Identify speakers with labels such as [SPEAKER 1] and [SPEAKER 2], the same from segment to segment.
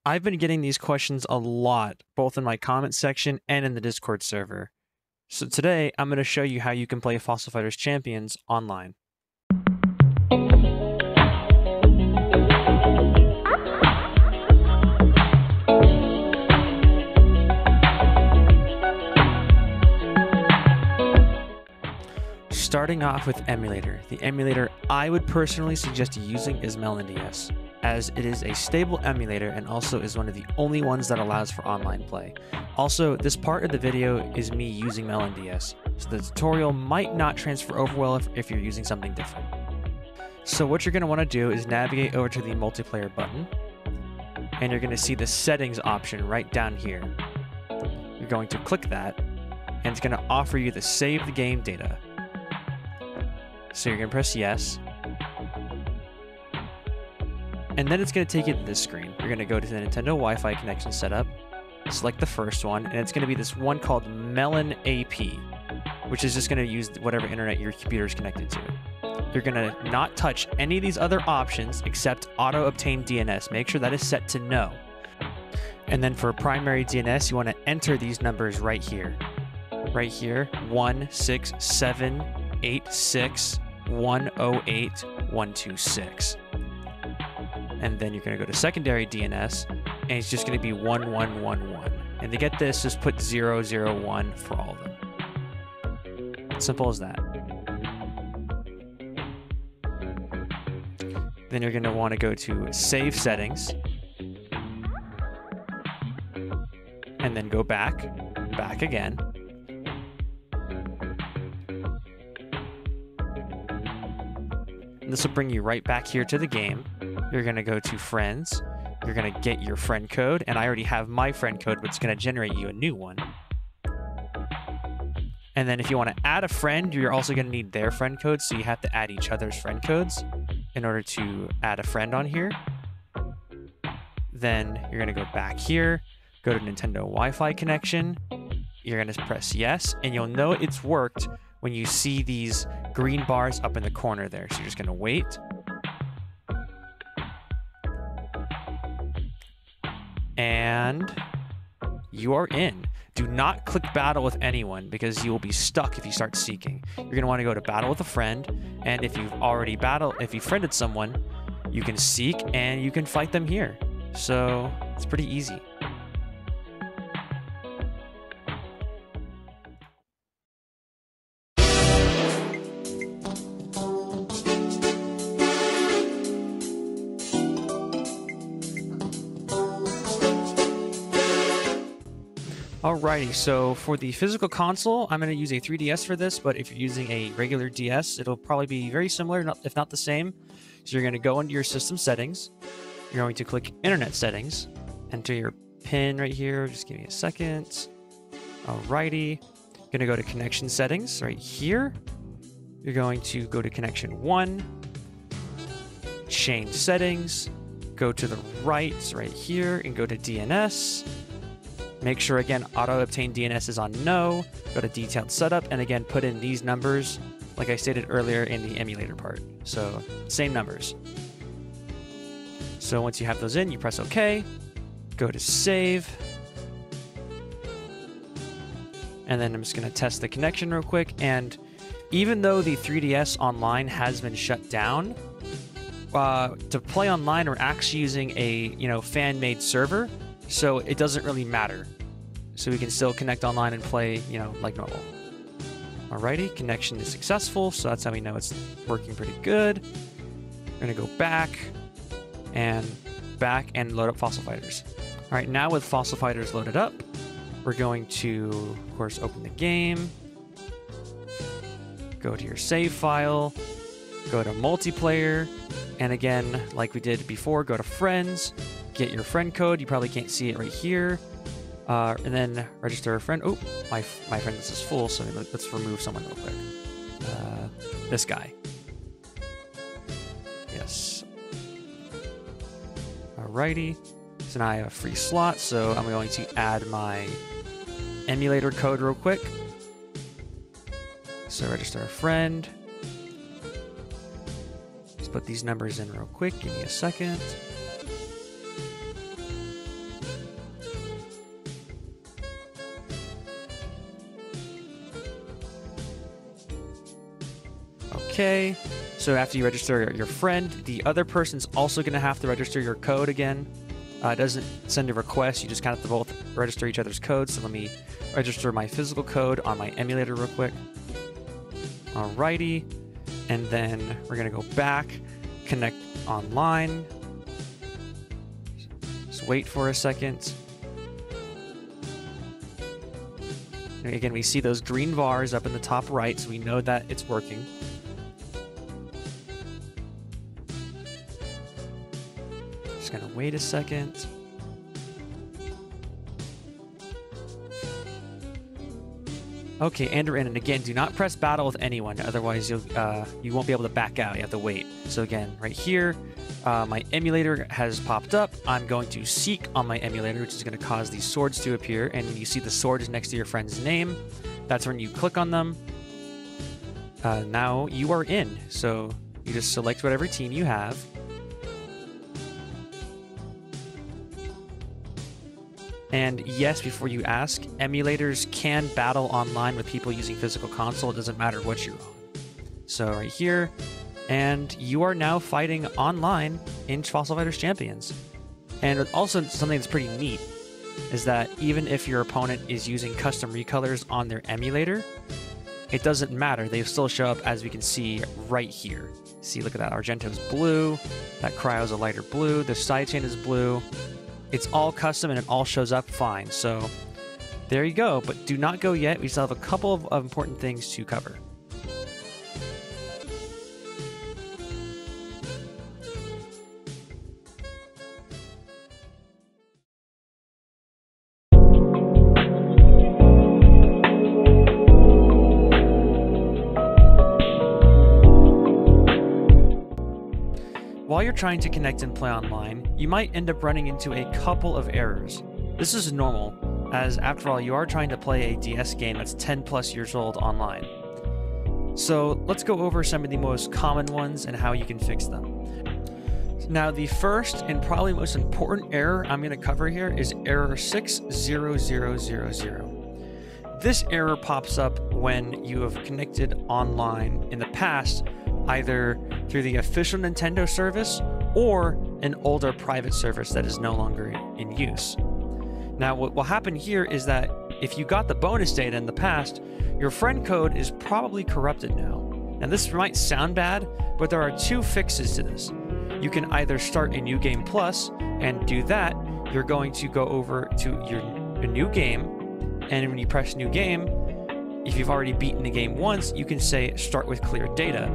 [SPEAKER 1] I've been getting these questions a lot, both in my comment section and in the Discord server. So today, I'm going to show you how you can play Fossil Fighters Champions online. Starting off with Emulator. The emulator I would personally suggest using is MelonDS, as it is a stable emulator and also is one of the only ones that allows for online play. Also, this part of the video is me using MelonDS, so the tutorial might not transfer over well if you're using something different. So what you're going to want to do is navigate over to the multiplayer button, and you're going to see the settings option right down here. You're going to click that, and it's going to offer you the save the game data. So you're going to press yes. And then it's going to take you to this screen. You're going to go to the Nintendo Wi-Fi connection setup, select the first one, and it's going to be this one called Melon AP, which is just going to use whatever internet your computer is connected to. You're going to not touch any of these other options except auto obtain DNS. Make sure that is set to no. And then for primary DNS, you want to enter these numbers right here. Right here, 16786108126. And then you're going to go to secondary DNS, and it's just going to be 1111. And to get this, just put 001 for all of them. Simple as that. Then you're going to want to go to Save Settings, and then go back again. And this will bring you right back here to the game. You're going to go to Friends. You're going to get your friend code, and I already have my friend code, but it's going to generate you a new one. And then if you want to add a friend, you're also going to need their friend code, so you have to add each other's friend codes in order to add a friend on here. Then you're going to go back here, go to Nintendo Wi-Fi connection. You're going to press yes, and you'll know it's worked when you see these green bars up in the corner there. So you're just going to wait. And you are in. Do not click battle with anyone because you will be stuck if you start seeking. You're going to want to go to battle with a friend, and if you've already if you friended someone, you can seek and you can fight them here. So it's pretty easy. Alrighty, so for the physical console, I'm going to use a 3DS for this, but if you're using a regular DS, it'll probably be very similar, if not the same. So you're going to go into your system settings, you're going to click Internet Settings, enter your PIN right here, just give me a second. Alrighty, you're going to go to Connection Settings right here. You're going to go to Connection 1, change settings, go to the right here, and go to DNS. Make sure, again, auto obtain DNS is on no. Go to detailed setup, and again, put in these numbers, like I stated earlier in the emulator part. So, same numbers. So once you have those in, you press OK. Go to save. And then I'm just going to test the connection real quick. And even though the 3DS Online has been shut down, to play online, we're actually using a fan-made server. So it doesn't really matter. So we can still connect online and play, like normal. Alrighty, connection is successful, so that's how we know it's working pretty good. We're gonna go back and load up Fossil Fighters. Alright, now with Fossil Fighters loaded up, we're going to, of course, open the game. Go to your save file, go to multiplayer, and again, like we did before, go to friends. Get your friend code. You probably can't see it right here. And then register a friend. Oh, my friend list is full, so let's remove someone real quick. This guy. Yes. Alrighty. So now I have a free slot, so I'm going to add my emulator code real quick. So register a friend. Let's put these numbers in real quick. Give me a second. okay. So after you register your friend, the other person's also going to have to register your code again. It doesn't send a request, you just kind of have to both register each other's codes. So let me register my physical code on my emulator real quick. Alrighty, and then we're going to go back, connect online. Just wait for a second. And again, we see those green bars up in the top right, so we know that it's working. Just gonna wait a second. Okay, and we're in. And again, do not press battle with anyone, otherwise you won't be able to back out. You have to wait. So again, right here, my emulator has popped up. I'm going to seek on my emulator, which is going to cause these swords to appear. And when you see the sword is next to your friend's name, that's when you click on them. Now you are in. So you just select whatever team you have. And yes, before you ask, emulators can battle online with people using physical console. It doesn't matter what you're on. So right here, and you are now fighting online in Fossil Fighters Champions. And also something that's pretty neat is that even if your opponent is using custom recolors on their emulator, it doesn't matter. They still show up, as we can see right here. See, look at that. Argento's blue. That Cryo's a lighter blue. The sidechain is blue. It's all custom and it all shows up fine. So there you go. But do not go yet. We still have a couple of important things to cover. While you're trying to connect and play online, you might end up running into a couple of errors. This is normal, as after all, you are trying to play a DS game that's 10 plus years old online. So let's go over some of the most common ones and how you can fix them. Now, the first and probably most important error I'm going to cover here is error 60000. This error pops up when you have connected online in the past, either through the official Nintendo service or an older private service that is no longer in use. Now, what will happen here is that if you got the bonus data in the past, your friend code is probably corrupted now. Now, this might sound bad, but there are two fixes to this. You can either start a new game plus, and do that, you're going to go over to a new game, and when you press new game, if you've already beaten the game once, you can say start with clear data.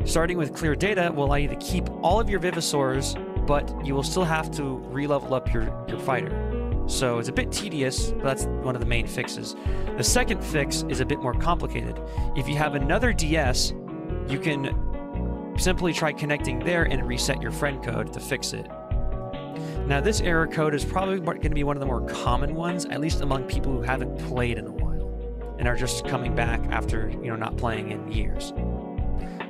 [SPEAKER 1] Starting with clear data will allow you to keep all of your Vivisaurs, but you will still have to re-level up your fighter. So it's a bit tedious, but that's one of the main fixes. The second fix is a bit more complicated. If you have another DS, you can simply try connecting there and reset your friend code to fix it. Now, this error code is probably going to be one of the more common ones, at least among people who haven't played in a while and are just coming back after, not playing in years.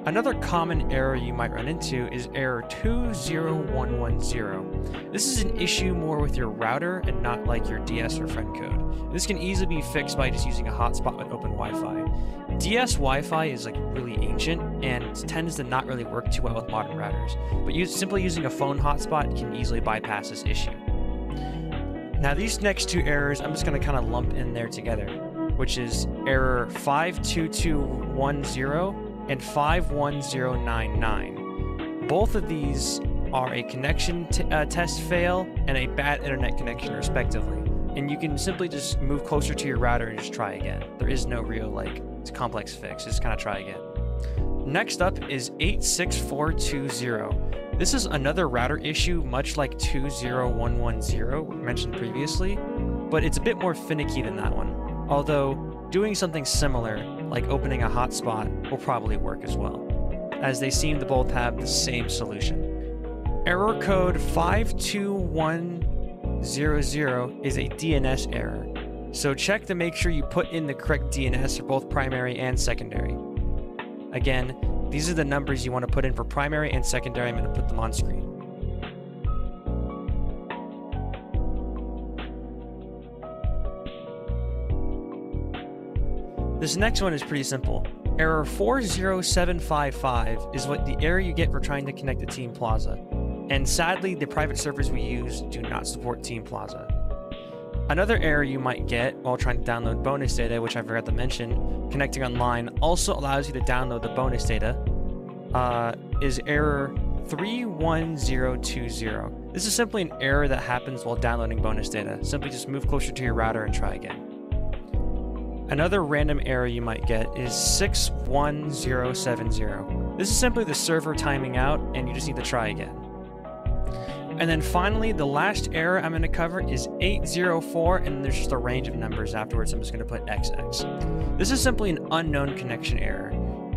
[SPEAKER 1] Another common error you might run into is error 20110. This is an issue more with your router and not like your DS or friend code. This can easily be fixed by just using a hotspot with open Wi-Fi. DS Wi-Fi is really ancient and tends to not really work too well with modern routers, but simply using a phone hotspot can easily bypass this issue. Now, these next two errors I'm just going to kind of lump in there together, which is error 52210 and 51099. Both of these are a connection test fail and a bad internet connection respectively. And you can simply just move closer to your router and just try again. There is no real complex fix, just kind of try again. Next up is 86420. This is another router issue much like 20110 mentioned previously, but it's a bit more finicky than that one. Although doing something similar, like opening a hotspot, will probably work as well, as they seem to both have the same solution. Error code 52100 is a DNS error, so check to make sure you put in the correct DNS for both primary and secondary. Again, these are the numbers you want to put in for primary and secondary. I'm going to put them on screen. This next one is pretty simple. Error 40755 is what the error you get for trying to connect to Team Plaza. And sadly, the private servers we use do not support Team Plaza. Another error you might get while trying to download bonus data, which I forgot to mention, connecting online also allows you to download the bonus data, is error 31020. This is simply an error that happens while downloading bonus data. Simply just move closer to your router and try again. Another random error you might get is 61070. This is simply the server timing out, and you just need to try again. And then finally, the last error I'm going to cover is 804, and there's just a range of numbers afterwards. I'm just going to put XX. This is simply an unknown connection error.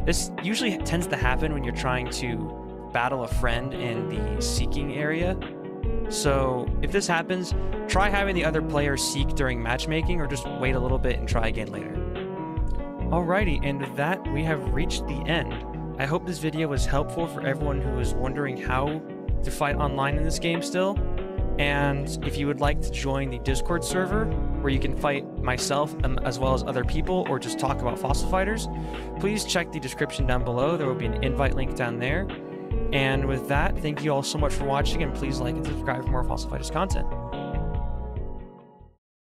[SPEAKER 1] This usually tends to happen when you're trying to battle a friend in the seeking area. So if this happens, try having the other player seek during matchmaking, or just wait a little bit and try again later. Alrighty, and with that, we have reached the end. I hope this video was helpful for everyone who was wondering how to fight online in this game still. And if you would like to join the Discord server, where you can fight myself as well as other people, or just talk about Fossil Fighters, please check the description down below. There will be an invite link down there. And with that, thank you all so much for watching, and please like and subscribe for more Fossil Fighters content.